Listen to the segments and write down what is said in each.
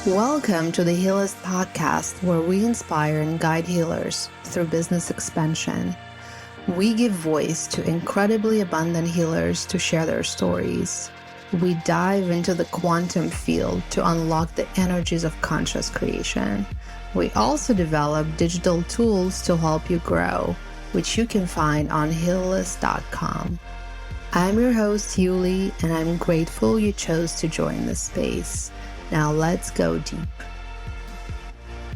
Welcome to the Healist Podcast, where we inspire and guide healers through business expansion. We give voice to incredibly abundant healers to share their stories. We dive into the quantum field to unlock the energies of conscious creation. We also develop digital tools to help you grow, which you can find on healist.com. I'm your host, Yuli, and I'm grateful you chose to join this space. Now let's go deep.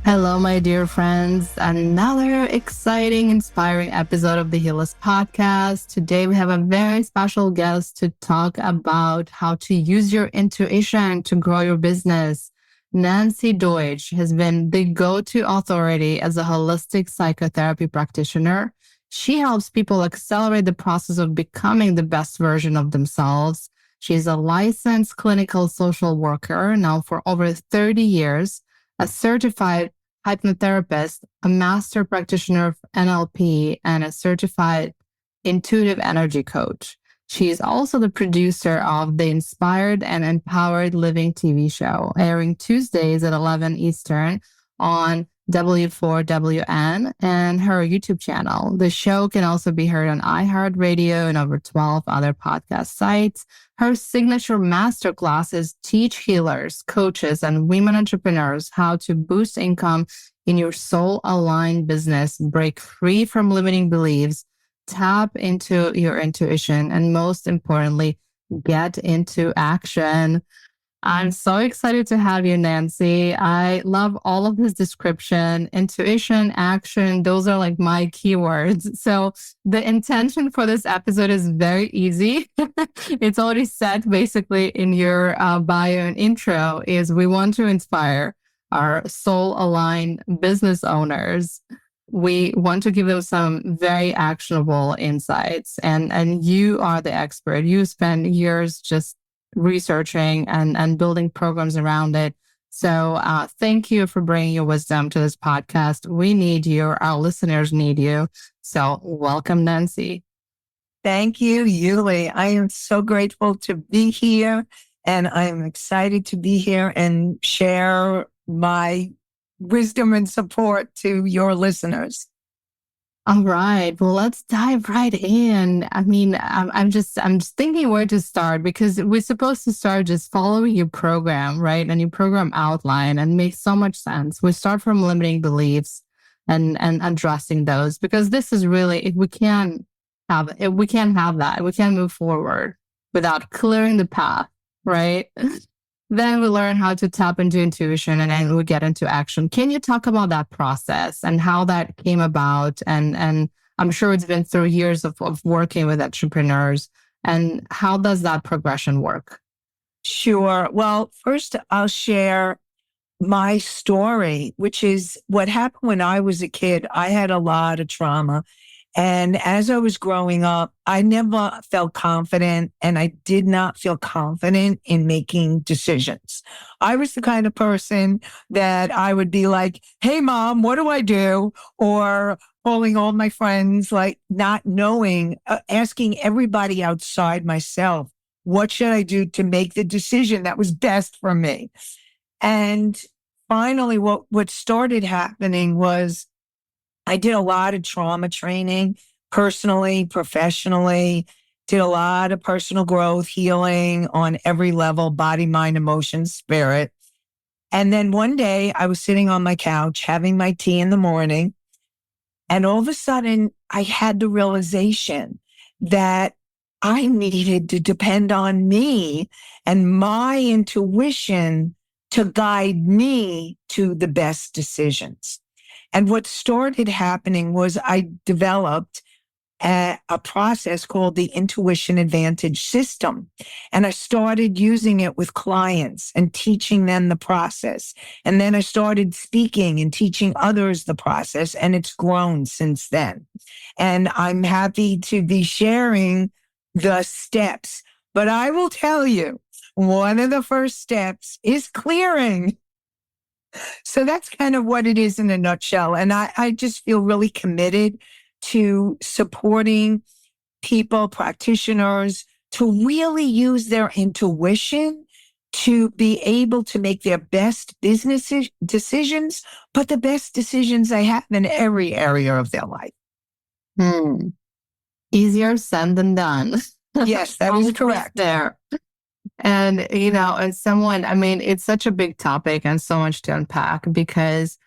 Hello, my dear friends. Another exciting, inspiring episode of the Healist Podcast. Today, we have a very special guest to talk about how to use your intuition to grow your business. Nanci Deutsch has been the go-to authority as a holistic psychotherapy practitioner. She helps people accelerate the process of becoming the best version of themselves. She's a licensed clinical social worker now for over 30 years, a certified hypnotherapist, a master practitioner of NLP, and a certified intuitive energy coach. She is also the producer of the Inspired and Empowered Living TV show, airing Tuesdays at 11 Eastern on W4WN and her YouTube channel. The show can also be heard on iHeartRadio and over 12 other podcast sites. Her signature masterclasses teach healers, coaches, and women entrepreneurs how to boost income in your soul-aligned business, break free from limiting beliefs, tap into your intuition, and most importantly, get into action. I'm so excited to have you, Nanci. I love all of this description, intuition, action. Those are like my keywords. So the intention for this episode is very easy. It's already set basically in your bio and intro is we want to inspire our soul-aligned business owners. We want to give them some very actionable insights. And you are the expert. You spend years just researching and building programs around it. So thank you for bringing your wisdom to this podcast. We need you. Our listeners need you. So welcome, Nanci. Thank you, Yuli. I am so grateful to be here, and I'm excited to be here and share my wisdom and support to your listeners. All right. Well, let's dive right in. I mean, I'm just thinking where to start because we're supposed to start just following your program, right? And your program outline and makes so much sense. We start from limiting beliefs and addressing those because this is really, if we can't have that. We can't move forward without clearing the path, right? Then we learn how to tap into intuition and then we get into action. Can you talk about that process and how that came about? And I'm sure it's been through years of working with entrepreneurs. And how does that progression work? Sure. Well, first I'll share my story, which is what happened when I was a kid. I had a lot of trauma. And as I was growing up, I never felt confident and I did not feel confident in making decisions. I was the kind of person that I would be like, hey, mom, what do I do? Or calling all my friends, like not knowing, asking everybody outside myself, what should I do to make the decision that was best for me? And finally, what started happening was I did a lot of trauma training, personally, professionally, did a lot of personal growth, healing on every level, body, mind, emotion, spirit. And then one day I was sitting on my couch having my tea in the morning. And all of a sudden I had the realization that I needed to depend on me and my intuition to guide me to the best decisions. And what started happening was I developed a process called the Intuition Advantage System. And I started using it with clients and teaching them the process. And then I started speaking and teaching others the process. And it's grown since then. And I'm happy to be sharing the steps. But I will tell you, one of the first steps is clearing. So that's kind of what it is in a nutshell. And I just feel really committed to supporting people, practitioners, to really use their intuition to be able to make their best business decisions, but the best decisions they have in every area of their life. Easier said than done. Yes, that is correct. There. And, and someone, I mean, it's such a big topic and so much to unpack because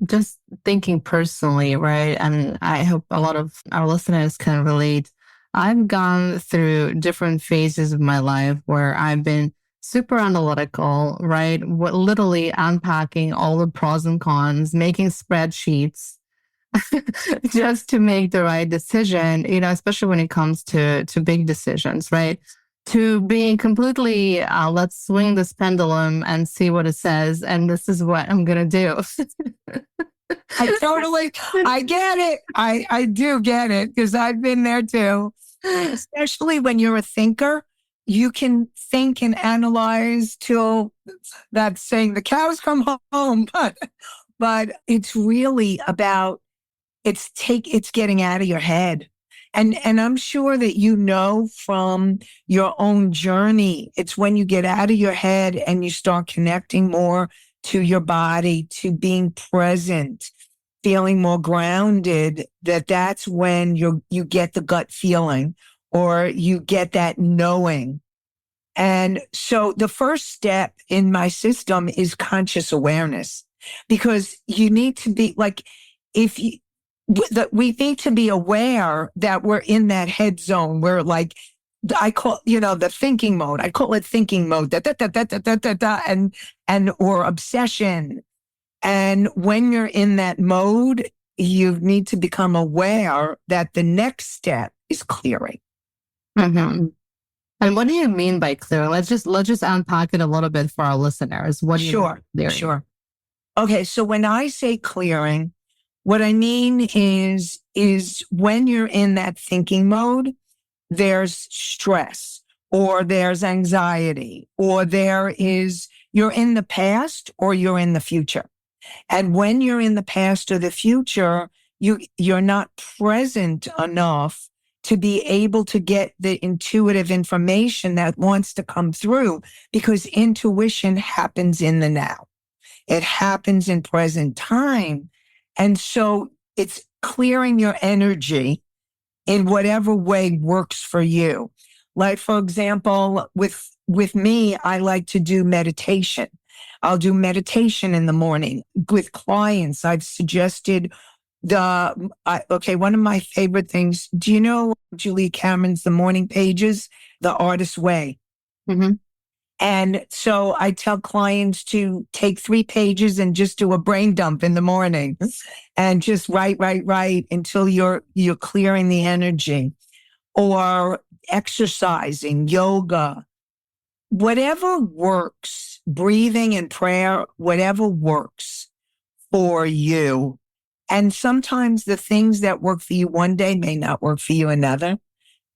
just thinking personally, right? And I hope a lot of our listeners can relate. I've gone through different phases of my life where I've been super analytical, right? Literally unpacking all the pros and cons, making spreadsheets just to make the right decision, especially when it comes to big decisions, right? To being completely, let's swing this pendulum and see what it says. And this is what I'm going to do. I get it. I do get it because I've been there too. Especially when you're a thinker, you can think and analyze till that saying the cows come home. But it's really about, it's getting out of your head. And I'm sure that from your own journey, it's when you get out of your head and you start connecting more to your body, to being present, feeling more grounded, that's when you get the gut feeling or you get that knowing. And so the first step in my system is conscious awareness, because you need to be like, we need to be aware that we're in that head zone where, like, I call, the thinking mode. I call it thinking mode, and or obsession. And when you're in that mode, you need to become aware that the next step is clearing. Mm-hmm. And what do you mean by clearing? Let's just unpack it a little bit for our listeners. What do you mean by clearing? Sure. Okay, so when I say clearing, what I mean is when you're in that thinking mode, there's stress or there's anxiety or you're in the past or you're in the future. And when you're in the past or the future, you're not present enough to be able to get the intuitive information that wants to come through, because intuition happens in the now. It happens in present time. And so it's clearing your energy in whatever way works for you. Like, for example, with me, I like to do meditation. I'll do meditation in the morning with clients. I've suggested one of my favorite things. Do you know Julia Cameron's The Morning Pages, The Artist's Way? Mm-hmm. And so I tell clients to take 3 pages and just do a brain dump in the morning and just write until you're clearing the energy, or exercising, yoga, whatever works, breathing and prayer, whatever works for you. And sometimes the things that work for you one day may not work for you another.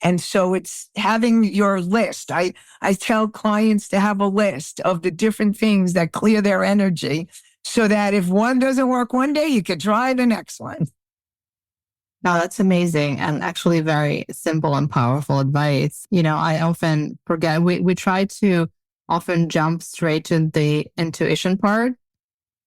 And so it's having your list. I tell clients to have a list of the different things that clear their energy, so that if one doesn't work one day, you could try the next one. Now, that's amazing and actually very simple and powerful advice. I often forget, we try to often jump straight to the intuition part,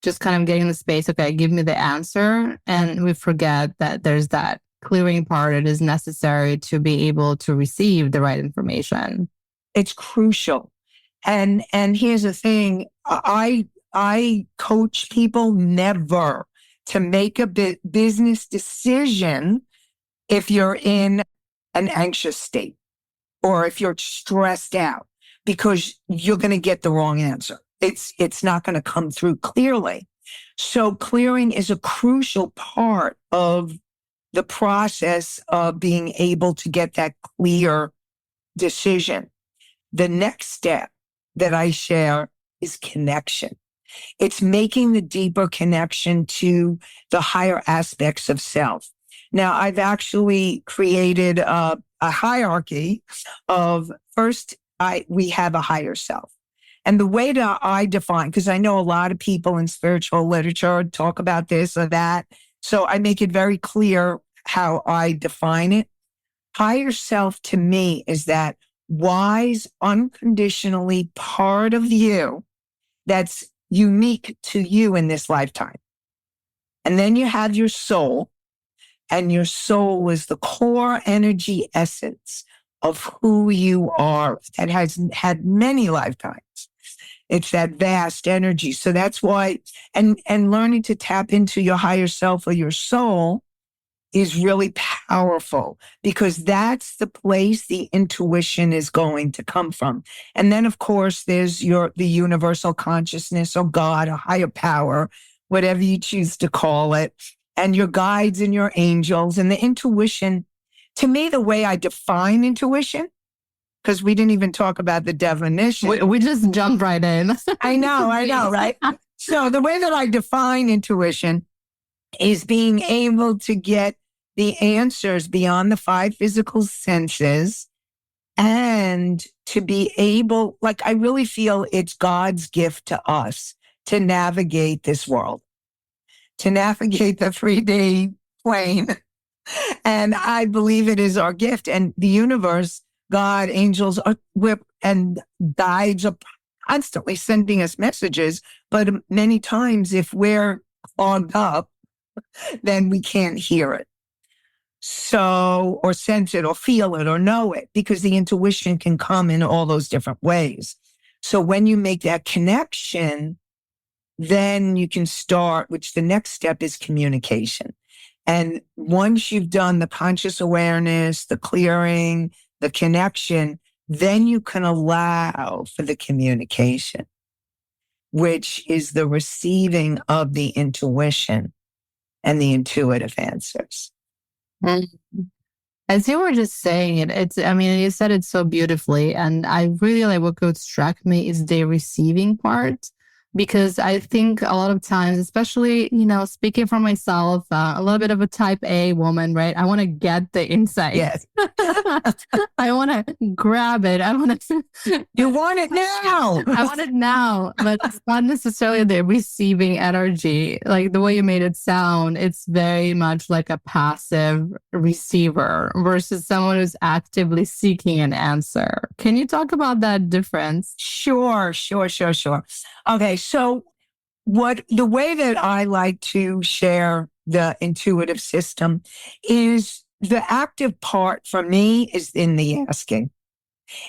just kind of getting the space, okay, give me the answer. And we forget that there's that clearing part. It is necessary to be able to receive the right information. It's crucial. And here's the thing, I coach people never to make a business decision if you're in an anxious state or if you're stressed out, because you're going to get the wrong answer. It's not going to come through clearly. So clearing is a crucial part of the process of being able to get that clear decision. The next step that I share is connection. It's making the deeper connection to the higher aspects of self. Now, I've actually created a hierarchy of, first, we have a higher self. And the way that I define, because I know a lot of people in spiritual literature talk about this or that, so I make it very clear how I define it. Higher self to me is that wise, unconditionally part of you that's unique to you in this lifetime. And then you have your soul, and your soul is the core energy essence of who you are that has had many lifetimes. It's that vast energy. So that's why, and learning to tap into your higher self or your soul is really powerful, because that's the place the intuition is going to come from. And then, of course, there's the universal consciousness or God, a higher power, whatever you choose to call it, and your guides and your angels. And the intuition, to me, the way I define intuition, because we didn't even talk about the definition. We just jumped right in. I know, right? So the way that I define intuition is being able to get the answers beyond the five physical senses, and to be able, like, I really feel it's God's gift to us to navigate this world, to navigate the 3D plane. And I believe it is our gift. And the universe, God, angels, and guides are constantly sending us messages. But many times, if we're clogged up, then we can't hear it. So, or sense it or feel it or know it, because the intuition can come in all those different ways. So when you make that connection, then you can start, which the next step is communication. And once you've done the conscious awareness, the clearing, the connection, then you can allow for the communication, which is the receiving of the intuition and the intuitive answers. As you were just saying it, I mean, you said it so beautifully. And I really like what could struck me is the receiving part. Because I think a lot of times, especially, speaking for myself, a little bit of a type A woman, right? I want to get the insight. Yes. I want to grab it. You want it now. I want it now, but it's not necessarily the receiving energy. Like the way you made it sound, it's very much like a passive receiver versus someone who's actively seeking an answer. Can you talk about that difference? Sure. Okay, so the way that I like to share the intuitive system is the active part for me is in the asking.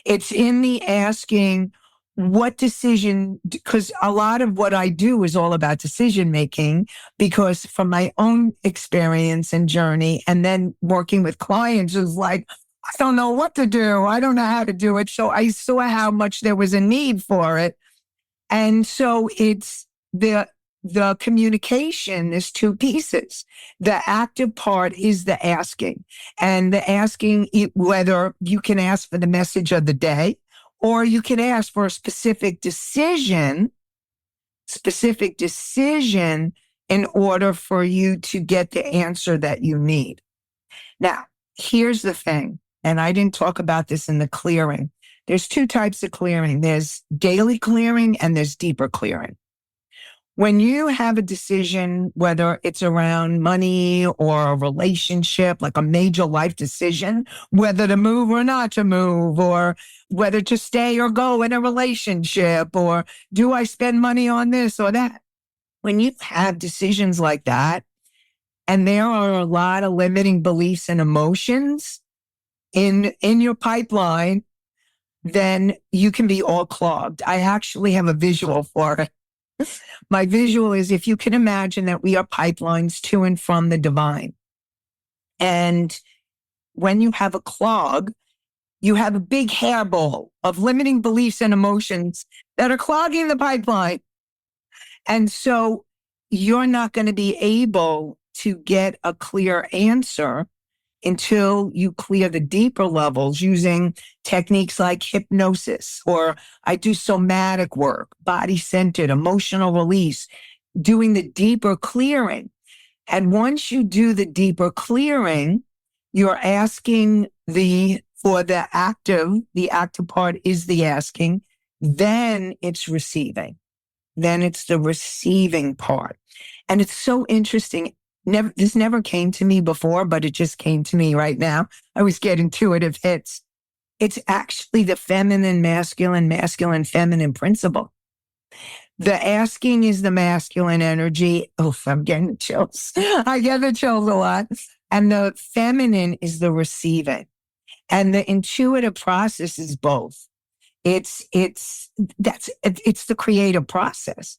It's in the asking what decision, because a lot of what I do is all about decision making, because from my own experience and journey, and then working with clients is like, I don't know what to do. I don't know how to do it. So I saw how much there was a need for it. And so it's the communication is two pieces. The active part is the asking, and the asking, whether you can ask for the message of the day, or you can ask for a specific decision in order for you to get the answer that you need. Now, here's the thing, and I didn't talk about this in the clearing. There's two types of clearing. There's daily clearing and there's deeper clearing. When you have a decision, whether it's around money or a relationship, like a major life decision, whether to move or not to move, or whether to stay or go in a relationship, or do I spend money on this or that? When you have decisions like that, and there are a lot of limiting beliefs and emotions in your pipeline, then you can be all clogged. I actually have a visual for it. My visual is, if you can imagine that we are pipelines to and from the divine. And when you have a clog, you have a big hairball of limiting beliefs and emotions that are clogging the pipeline. And so you're not going to be able to get a clear answer until you clear the deeper levels using techniques like hypnosis, or I do somatic work, body-centered, emotional release, doing the deeper clearing. And once you do the deeper clearing, you're asking for the active part is the asking, then it's receiving. Then it's the receiving part. And it's so interesting. This never came to me before, but it just came to me right now. I always get intuitive hits. It's actually the feminine, masculine, masculine, feminine principle. The asking is the masculine energy. Oh, I'm getting the chills. I get the chills a lot. And the feminine is the receiving. And the intuitive process is both. It's the creative process.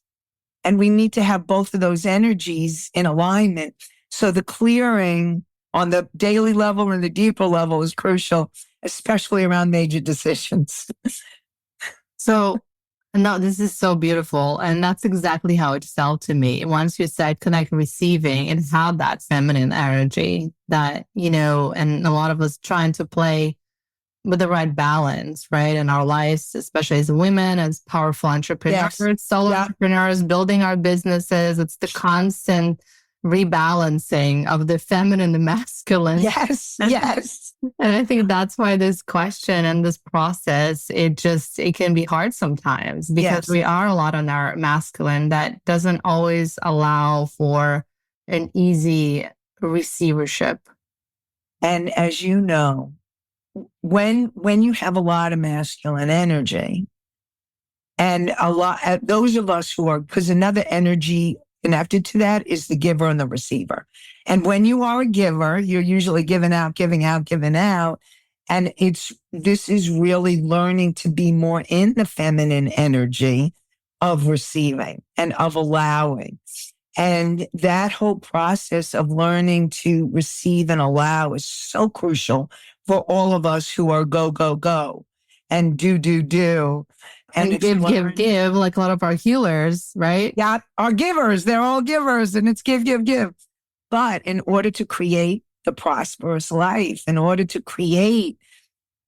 And we need to have both of those energies in alignment. So the clearing on the daily level and the deeper level is crucial, especially around major decisions. So, no, this is so beautiful. And that's exactly how it felt to me. Once you said connect receiving and have that feminine energy that, and a lot of us trying to play with the right balance, right? In our lives, especially as women, as powerful entrepreneurs, solo entrepreneurs, building our businesses. It's the constant rebalancing of the feminine and the masculine. Yes. And I think that's why this question and this process, it can be hard sometimes because we are a lot on our masculine that doesn't always allow for an easy receivership. And as you know, when you have a lot of masculine energy and those of us who are, because another energy connected to that is the giver and the receiver. And when you are a giver, you're usually giving out. And this is really learning to be more in the feminine energy of receiving and of allowing. And that whole process of learning to receive and allow is so crucial for all of us who are go, go, go and do. And give, like a lot of our healers, right? Yeah, our givers, they're all givers and it's give. But in order to create the prosperous life, in order to create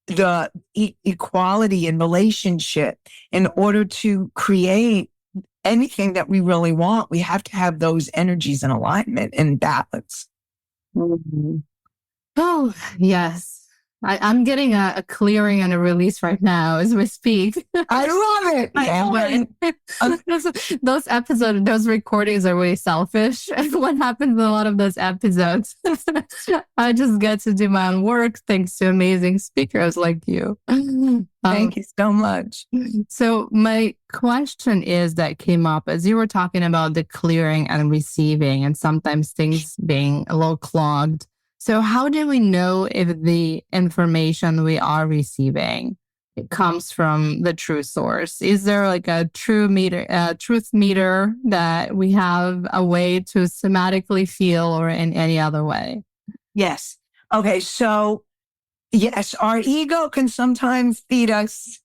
the equality in relationship, in order to create anything that we really want, we have to have those energies in alignment and balance. Mm-hmm. Oh, yes. I'm getting a clearing and a release right now as we speak. I love it. Those episodes, those recordings are really selfish. What happens in a lot of those episodes? I just get to do my own work thanks to amazing speakers like you. Thank you so much. So my question is that came up as you were talking about the clearing and receiving and sometimes things being a little clogged. So how do we know if the information we are receiving it comes from the true source? Is there like a truth meter that we have a way to somatically feel or in any other way? Yes. Okay. So yes, our ego can sometimes feed us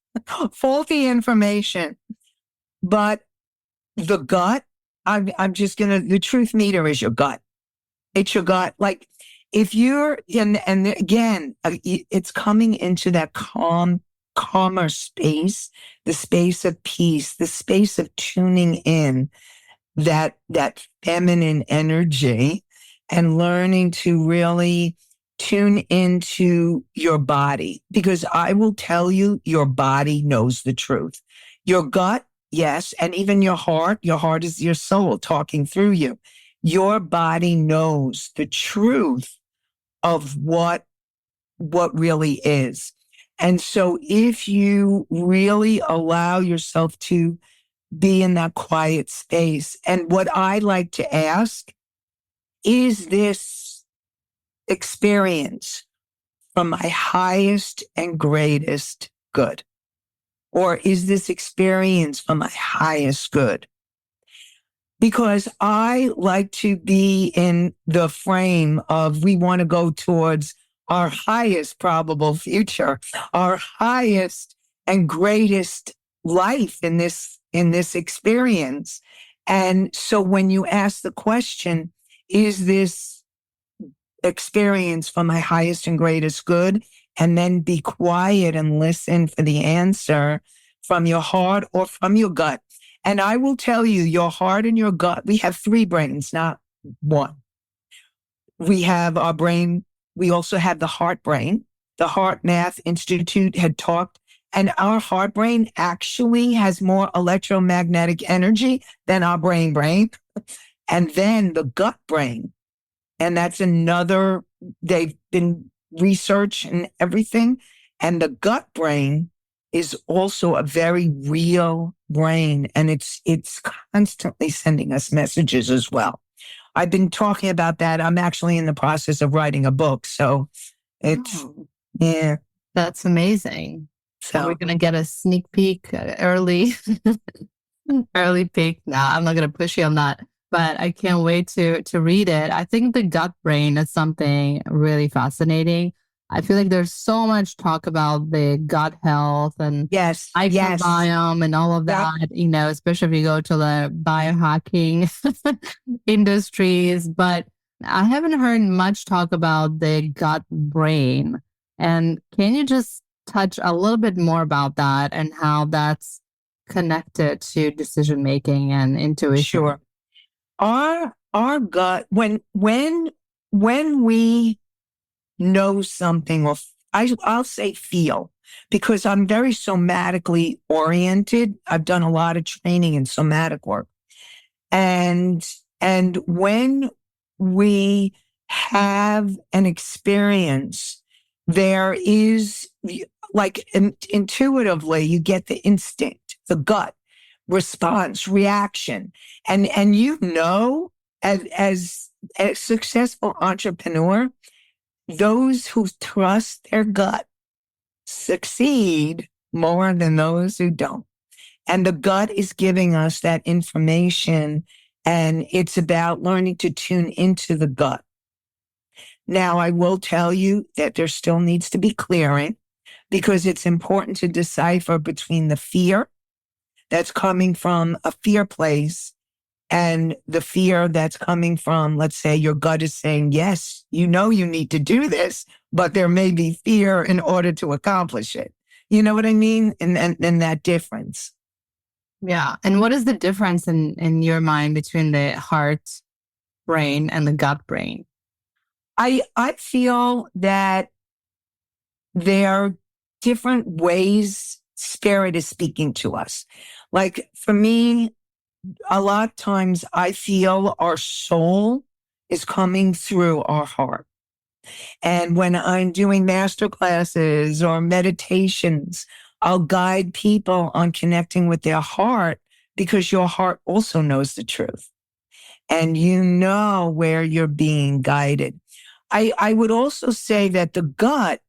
faulty information, but the gut, the truth meter is your gut. It's your gut. Like, if you're and again, it's coming into that calmer space, the space of peace, the space of tuning in that feminine energy and learning to really tune into your body. Because I will tell you, your body knows the truth. Your gut, yes, and even your heart is your soul talking through you. Your body knows the truth of what really is. And so if you really allow yourself to be in that quiet space, and what I like to ask, is this experience from my highest and greatest good? Or is this experience from my highest good? Because I like to be in the frame of we want to go towards our highest probable future, our highest and greatest life in this experience. And so when you ask the question, is this experience from my highest and greatest good? And then be quiet and listen for the answer from your heart or from your gut. And I will tell you, your heart and your gut, we have 3 brains, not 1. We have our brain. We also have the heart brain. The Heart Math Institute had talked, and our heart brain actually has more electromagnetic energy than our brain. And then the gut brain. And that's they've been research and everything. And the gut brain is also a very real brain, and it's constantly sending us messages as well. I've been talking about that. I'm actually in the process of writing a book. So it's, yeah. That's amazing. Are we So going to get a sneak peek early, early peek? Nah, I'm not going to push you on that, but I can't wait to read it. I think the gut brain is something really fascinating. I feel like there's so much talk about the gut health and yes, microbiome and all of Yep. that, especially if you go to the biohacking industries. But I haven't heard much talk about the gut brain. And can you just touch a little bit more about that and how that's connected to decision making and intuition? Sure. Our gut, when we know something, or I'll say feel, because I'm very somatically oriented. I've done a lot of training in somatic work. And when we have an experience, there is, like, intuitively, you get the instinct, the gut response, reaction. And as a successful entrepreneur, those who trust their gut succeed more than those who don't. And the gut is giving us that information, and it's about learning to tune into the gut. Now, I will tell you that there still needs to be clearing, because it's important to decipher between the fear that's coming from a fear place and the fear that's coming from, let's say, your gut is saying, yes, you know you need to do this, but there may be fear in order to accomplish it. You know what I mean? And that difference. Yeah. And what is the difference in your mind between the heart brain and the gut brain? I feel that there are different ways spirit is speaking to us. Like, for me, a lot of times I feel our soul is coming through our heart. And when I'm doing master classes or meditations, I'll guide people on connecting with their heart, because your heart also knows the truth and you know where you're being guided. I would also say that the gut,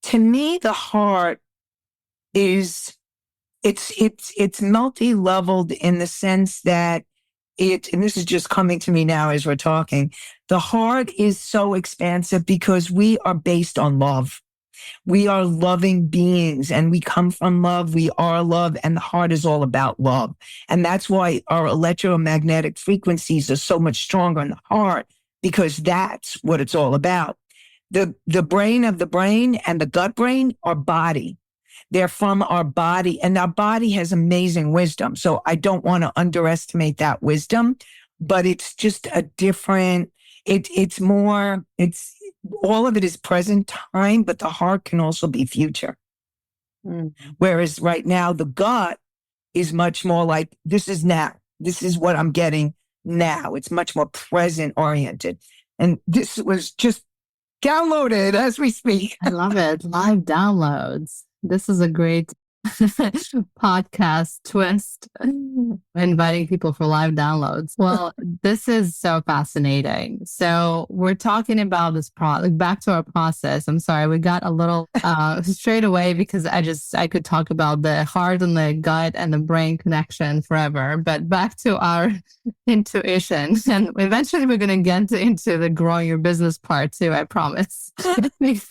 to me, the heart is, it's multi-leveled in the sense that and this is just coming to me now as we're talking, the heart is so expansive because we are based on love. We are loving beings, and we come from love. We are love, and the heart is all about love. And that's why our electromagnetic frequencies are so much stronger in the heart, because that's what it's all about. The brain of the brain and the gut brain are body. They're from our body, and our body has amazing wisdom. So I don't want to underestimate that wisdom, but it's just a different, it's all of it is present time, but the heart can also be future. Whereas right now, the gut is much more like, this is now. This is what I'm getting now. It's much more present oriented. And this was just downloaded as we speak. I love it. Live downloads. This is a great podcast twist, inviting people for live downloads. Well, this is so fascinating. So we're talking about this back to our process. I'm sorry, we got a little straight away because I could talk about the heart and the gut and the brain connection forever. But back to our intuition, and eventually we're going to get into the growing your business part too. I promise. Because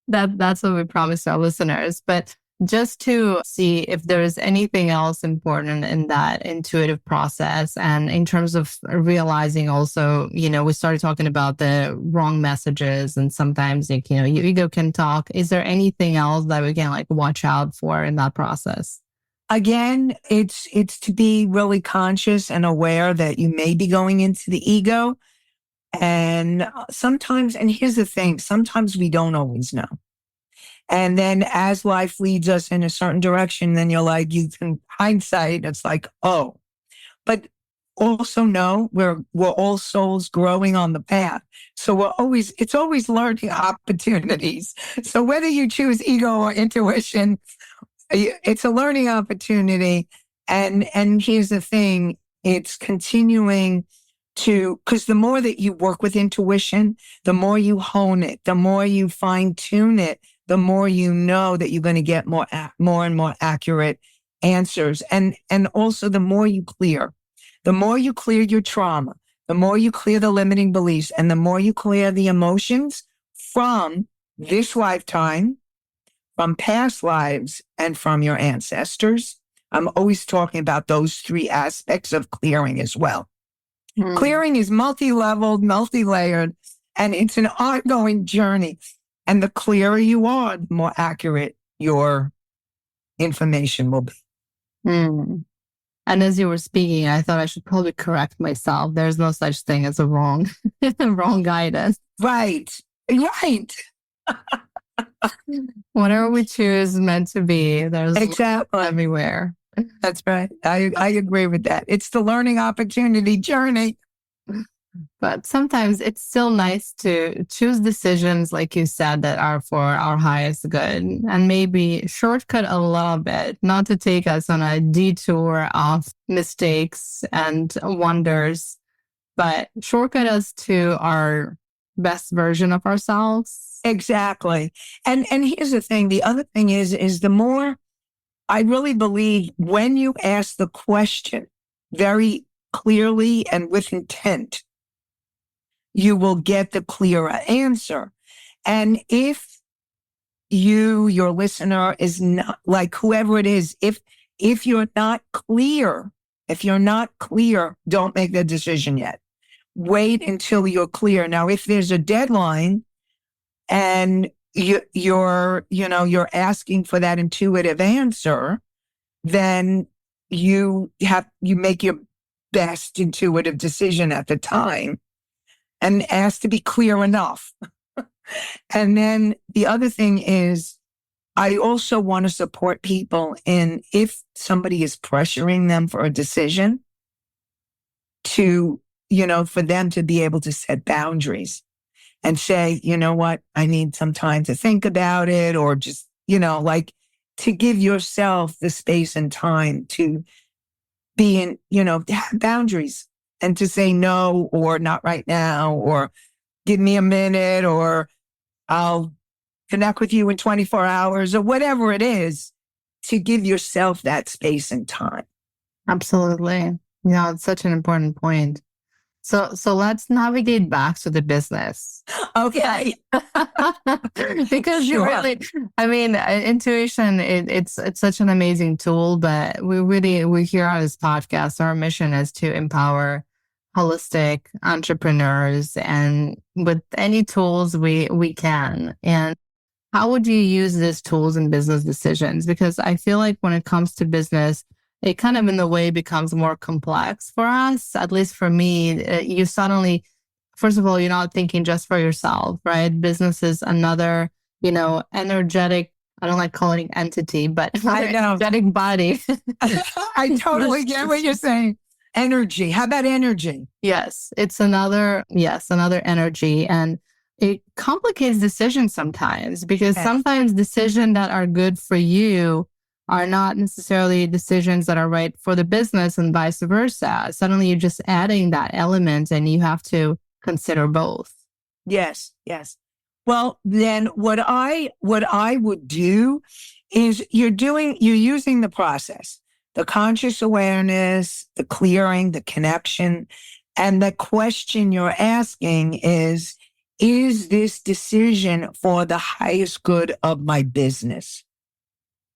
that's what we promised our listeners. But just to see if there is anything else important in that intuitive process, and in terms of realizing also, we started talking about the wrong messages, and sometimes your ego can talk. Is there anything else that we can watch out for in that process? Again, it's to be really conscious and aware that you may be going into the ego. And sometimes, and here's the thing, sometimes we don't always know. And then as life leads us in a certain direction, then you can hindsight, it's like, oh. But also know we're all souls growing on the path. So it's always learning opportunities. So whether you choose ego or intuition, it's a learning opportunity. And here's the thing, it's continuing because the more that you work with intuition, the more you hone it, the more you fine tune it, the more you know that you're going to get more and more accurate answers. And also the more you clear your trauma, the more you clear the limiting beliefs, and the more you clear the emotions from this lifetime, from past lives, and from your ancestors. I'm always talking about those three aspects of clearing as well. Clearing is multi-leveled, multi-layered, and it's an ongoing journey. And the clearer you are, the more accurate your information will be. And as you were speaking, I thought I should probably correct myself. There's no such thing as a wrong guidance. Right. Whatever we choose is meant to be. There's exactly everywhere. That's right. I agree with that. It's the learning opportunity journey. But sometimes it's still nice to choose decisions, like you said, that are for our highest good, and maybe shortcut a little bit, not to take us on a detour of mistakes and wonders, but shortcut us to our best version of ourselves. Exactly. And here's the thing. The other thing is the more, I really believe when you ask the question very clearly and with intent, you will get the clearer answer. And if your listener is not, like whoever it is, if you're not clear, don't make the decision yet. Wait until you're clear. Now, if there's a deadline and you're asking for that intuitive answer, then you make your best intuitive decision at the time and ask to be clear enough. And then the other thing is, I also want to support people in, if somebody is pressuring them for a decision, to, for them to be able to set boundaries and say, you know what, I need some time to think about it, or just, to give yourself the space and time to be in, have boundaries and to say no, or not right now, or give me a minute, or I'll connect with you in 24 hours, or whatever it is, to give yourself that space and time. Absolutely. It's such an important point. So let's navigate back to the business. Okay. Because you really, intuition, it's such an amazing tool, but we here on this podcast, our mission is to empower holistic entrepreneurs, and with any tools we can. And how would you use these tools in business decisions? Because I feel like when it comes to business, it kind of in a way becomes more complex for us, at least for me. You suddenly, first of all, you're not thinking just for yourself, right? Business is another, energetic, I don't like calling it entity, but energetic body. I totally get what you're saying. Energy. How about energy? Yes, it's another energy. And it complicates decisions sometimes, because sometimes decisions that are good for you are not necessarily decisions that are right for the business, and vice versa. Suddenly you're just adding that element and you have to consider both. Yes. Well, then what I would do is you're using the process, the conscious awareness, the clearing, the connection, and the question you're asking is this decision for the highest good of my business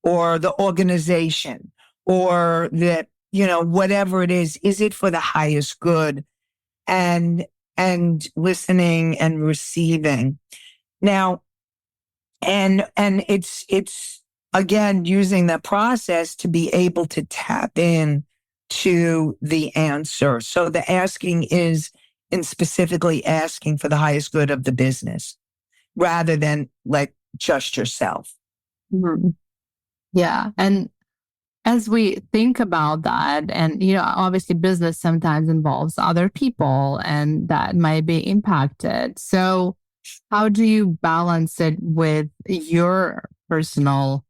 or the organization, or that, whatever it is it for the highest good? And listening and receiving. Now, and it's again, using the process to be able to tap in to the answer. So the asking is in specifically asking for the highest good of the business, rather than like just yourself. Mm-hmm. Yeah. And as we think about that, and, obviously business sometimes involves other people and that might be impacted. So, how do you balance it with your personal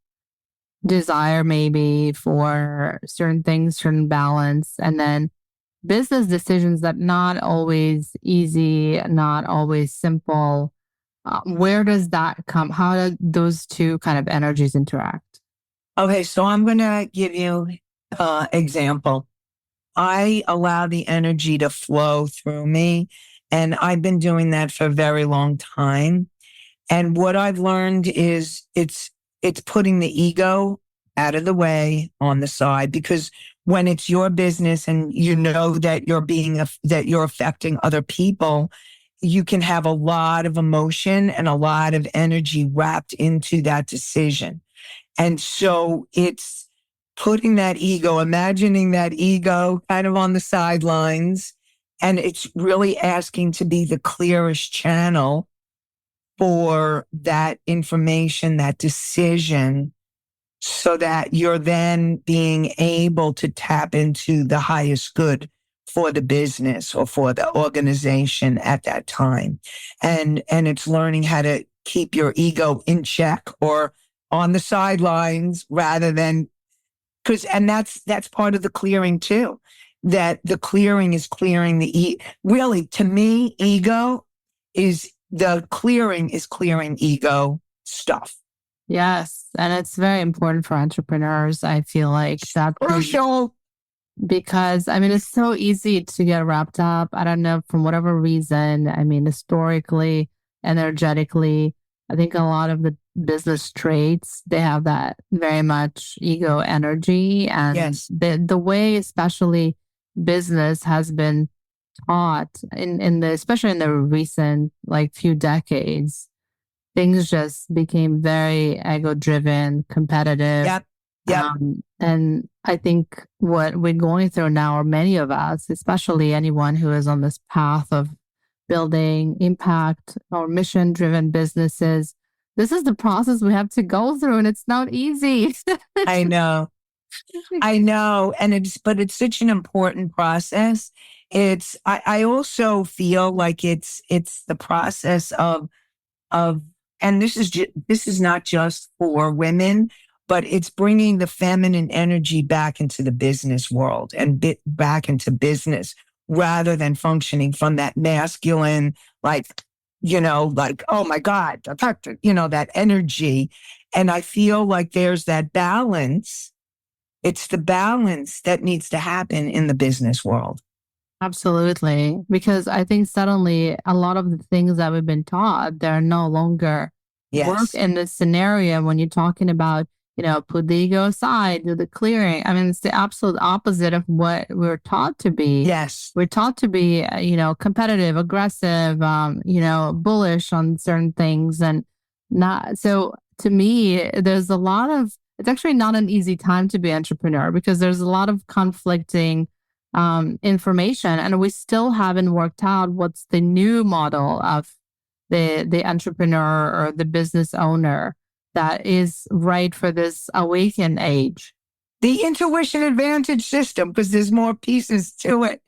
desire, maybe for certain things, certain balance, and then business decisions that not always easy, not always simple? Where does that come? How do those two kind of energies interact? Okay, so I'm going to give you example. I allow the energy to flow through me, and I've been doing that for a very long time. And what I've learned is it's putting the ego out of the way on the side, because when it's your business and you know that that you're affecting other people, you can have a lot of emotion and a lot of energy wrapped into that decision. And so it's putting that ego, imagining that ego kind of on the sidelines. And it's really asking to be the clearest channel for that information, that decision, so that you're then being able to tap into the highest good for the business or for the organization at that time. And it's learning how to keep your ego in check or on the sidelines rather than and that's part of the clearing too. That the clearing is clearing really, to me, ego is the clearing is clearing ego stuff. Yes. And it's very important for entrepreneurs. I feel like that's crucial. Because it's so easy to get wrapped up. I don't know, from whatever reason. Historically, energetically, I think a lot of the business traits, they have that very much ego energy. And Yes. the way, especially business has been taught especially in the recent few decades, things just became very ego driven, competitive. Yep. Yep. And I think what we're going through now, or many of us, especially anyone who is on this path of building impact or mission driven businesses, this is the process we have to go through, and it's not easy. I know. But it's such an important process. I also feel like it's the process of, and this is not just for women, but it's bringing the feminine energy back into the business world and back into business rather than functioning from that masculine, oh my God, that energy. And I feel like there's that balance. It's the balance that needs to happen in the business world. Absolutely. Because I think suddenly a lot of the things that we've been taught, they're no longer work in this scenario when you're talking about, put the ego aside, do the clearing. It's the absolute opposite of what we're taught to be. Yes. We're taught to be, competitive, aggressive, bullish on certain things. And not, so to me, there's a lot of, it's actually not an easy time to be an entrepreneur because there's a lot of conflicting information, and we still haven't worked out what's the new model of the entrepreneur or the business owner that is right for this awakened age. The intuition advantage system, because there's more pieces to it.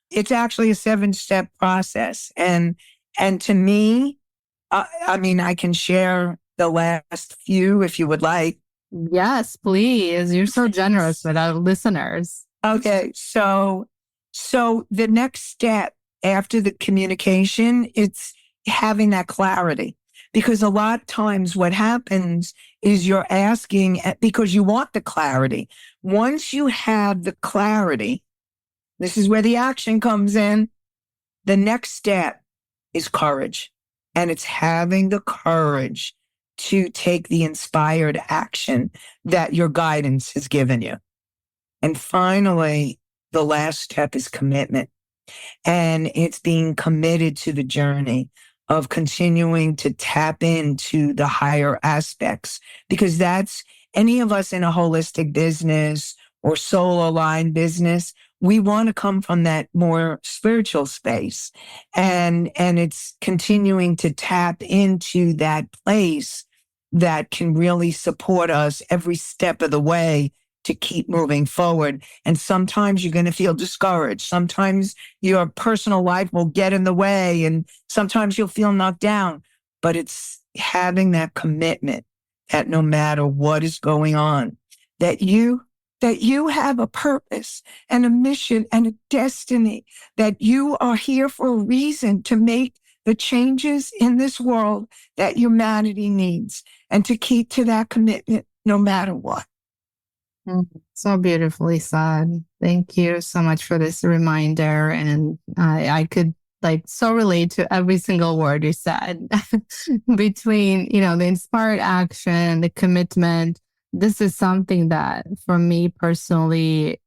It's actually a 7-step process. And to me, I can share the last few if you would like. Yes, please. You're so generous with our listeners. Okay. So the next step after the communication, it's having that clarity. Because a lot of times what happens is you're asking because you want the clarity. Once you have the clarity, this is where the action comes in. The next step is courage. And it's having the courage to take the inspired action that your guidance has given you. And finally, the last step is commitment. And it's being committed to the journey of continuing to tap into the higher aspects, because that's any of us in a holistic business or soul aligned business. We want to come from that more spiritual space, and it's continuing to tap into that place that can really support us every step of the way to keep moving forward. And sometimes you're going to feel discouraged. Sometimes your personal life will get in the way, and sometimes you'll feel knocked down. But it's having that commitment that no matter what is going on, that you have a purpose and a mission and a destiny, that you are here for a reason to make the changes in this world that humanity needs, and to keep to that commitment no matter what. So beautifully said. Thank you so much for this reminder. And I could so relate to every single word you said between, the inspired action, the commitment. This is something that for me personally,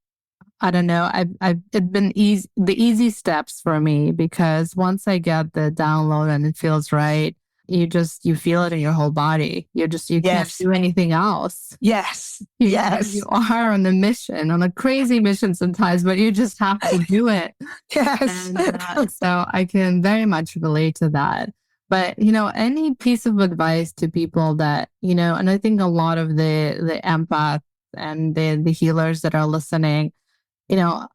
I don't know, it's been the easy steps for me, because once I get the download and it feels right, you feel it in your whole body. You can't do anything else. Yes. You are on a mission, on a crazy mission sometimes, but you just have to do it. Yes. And, so I can very much relate to that. But, any piece of advice to people that, and I think a lot of the empaths and the healers that are listening, a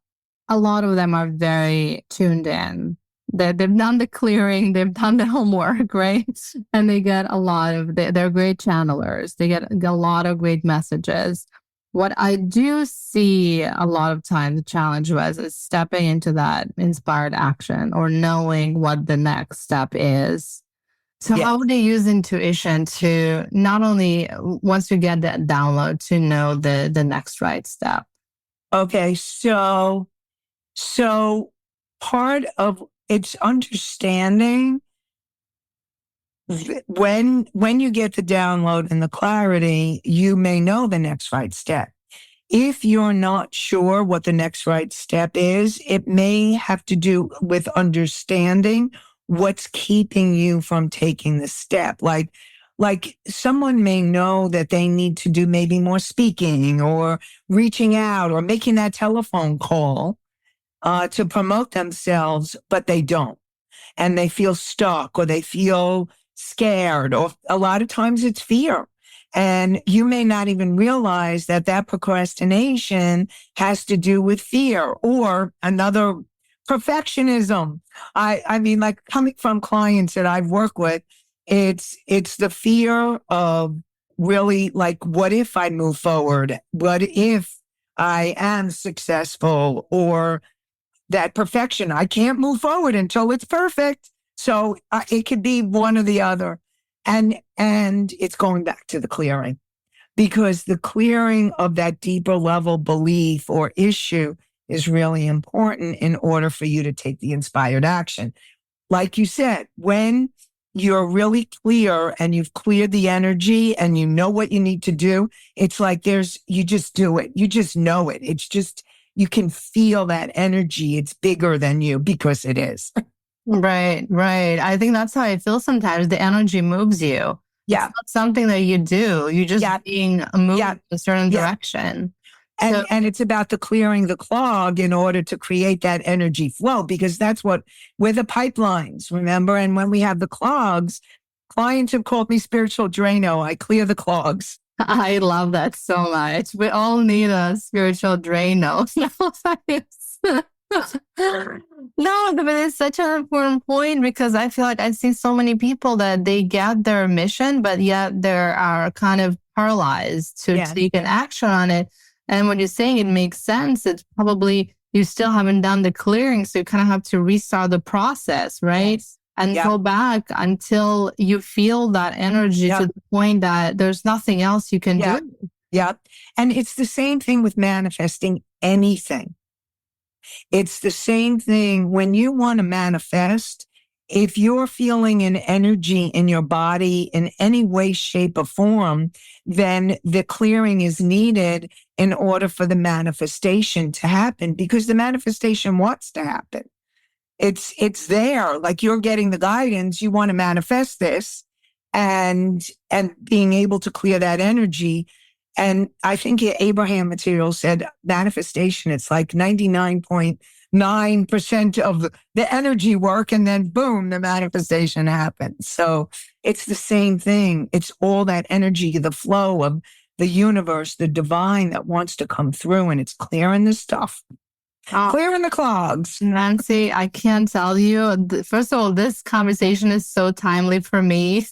lot of them are very tuned in. They've done the clearing, they've done the homework, right? And they get a lot of, they're great channelers. They get a lot of great messages. What I do see a lot of times the challenge is stepping into that inspired action, or knowing what the next step is. So how would you use intuition to not only, once you get that download, to know the next right step? Okay, so part of it's understanding when you get the download and the clarity, you may know the next right step. If you're not sure what the next right step is, it may have to do with understanding what's keeping you from taking the step. Like someone may know that they need to do maybe more speaking, or reaching out, or making that telephone call to promote themselves, but they don't. And they feel stuck, or they feel scared, or a lot of times it's fear. And you may not even realize that procrastination has to do with fear, or another, perfectionism. I mean, like, coming from clients that I've worked with, it's the fear of really, like, what if I move forward? What if I am successful? Or that perfection, I can't move forward until it's perfect. So it could be one or the other. And it's going back to the clearing, because the clearing of that deeper level belief or issue is really important in order for you to take the inspired action. Like you said, when you're really clear and you've cleared the energy and you know what you need to do, it's like you just do it. You just know it. It's just, you can feel that energy. It's bigger than you, because it is. Right. I think that's how I feel sometimes. The energy moves you. Yeah. It's not something that you do. You just being moved in a certain direction. And it's about the clearing the clog in order to create that energy flow, because that's what, we're the pipelines, remember? And when we have the clogs, clients have called me spiritual Drano. I clear the clogs. I love that so much. We all need a spiritual Drano. No, but it's such an important point, because I feel like I've seen so many people that they get their mission, but yet they are kind of paralyzed to take an action on it. And when you're saying it makes sense, it's probably you still haven't done the clearing. So you kind of have to restart the process, right? Yes. And go back until you feel that energy to the point that there's nothing else you can do. Yeah. And it's the same thing with manifesting anything. It's the same thing when you want to manifest. If you're feeling an energy in your body in any way, shape, or form, then the clearing is needed in order for the manifestation to happen, because the manifestation wants to happen. It's there, like you're getting the guidance, you want to manifest this, and being able to clear that energy. And I think Abraham Material said manifestation, it's like 99.9% of the energy work, and then boom, the manifestation happens. So it's the same thing. It's all that energy, the flow of the universe, the divine that wants to come through, and it's clearing the stuff, clearing the clogs. Nanci, I can't tell you. First of all, this conversation is so timely for me.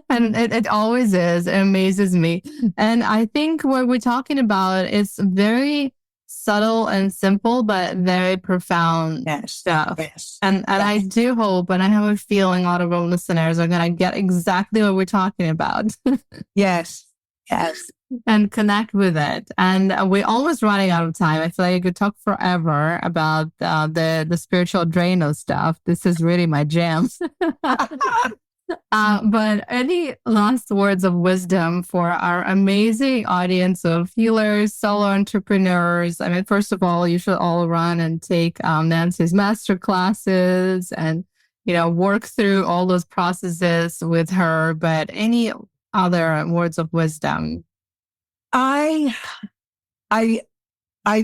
And it always is. It amazes me. And I think what we're talking about is very subtle and simple, but very profound stuff. Yes. And I do hope, and I have a feeling a lot of our listeners are going to get exactly what we're talking about. Yes. And connect with it. And we're almost running out of time. I feel like I could talk forever about the spiritual Drano stuff. This is really my jam. But any last words of wisdom for our amazing audience of healers, solo entrepreneurs? I mean, first of all, you should all run and take Nanci's master classes and, work through all those processes with her. But any other words of wisdom? I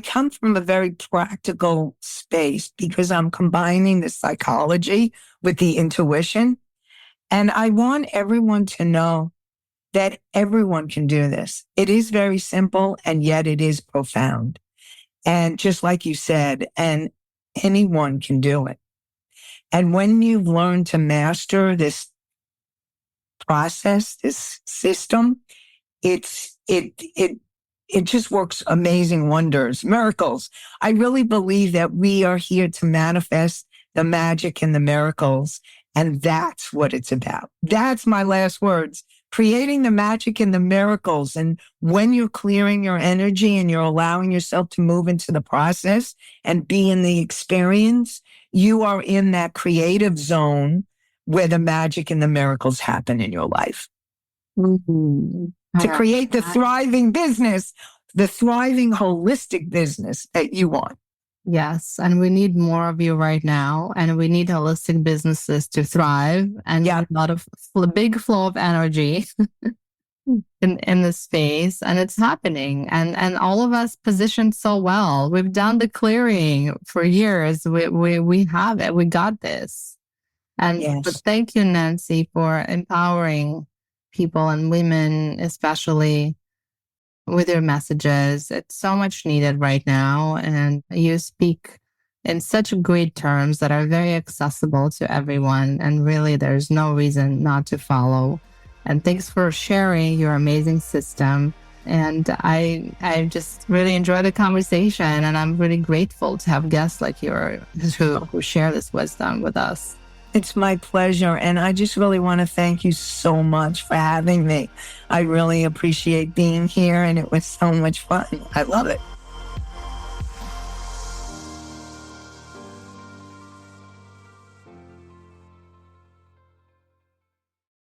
come from a very practical space because I'm combining the psychology with the intuition. And I want everyone to know that everyone can do this. It is very simple, and yet it is profound. And just like you said, and anyone can do it. And when you've learned to master this process, this system, it just works amazing wonders, miracles. I really believe that we are here to manifest the magic and the miracles. And that's what it's about. That's my last words. Creating the magic and the miracles. And when you're clearing your energy and you're allowing yourself to move into the process and be in the experience, you are in that creative zone where the magic and the miracles happen in your life. Mm-hmm. To create the thriving business, the thriving holistic business that you want. Yes. And we need more of you right now. And we need holistic businesses to thrive and a lot of big flow of energy in the space. And it's happening. And all of us positioned so well. We've done the clearing for years. We have it. We got this. And but thank you, Nanci, for empowering people and women, especially with your messages. It's so much needed right now. And you speak in such great terms that are very accessible to everyone. And really, there's no reason not to follow. And thanks for sharing your amazing system. And I just really enjoy the conversation. And I'm really grateful to have guests like you who share this wisdom with us. It's my pleasure. And I just really want to thank you so much for having me. I really appreciate being here, and it was so much fun. I love it.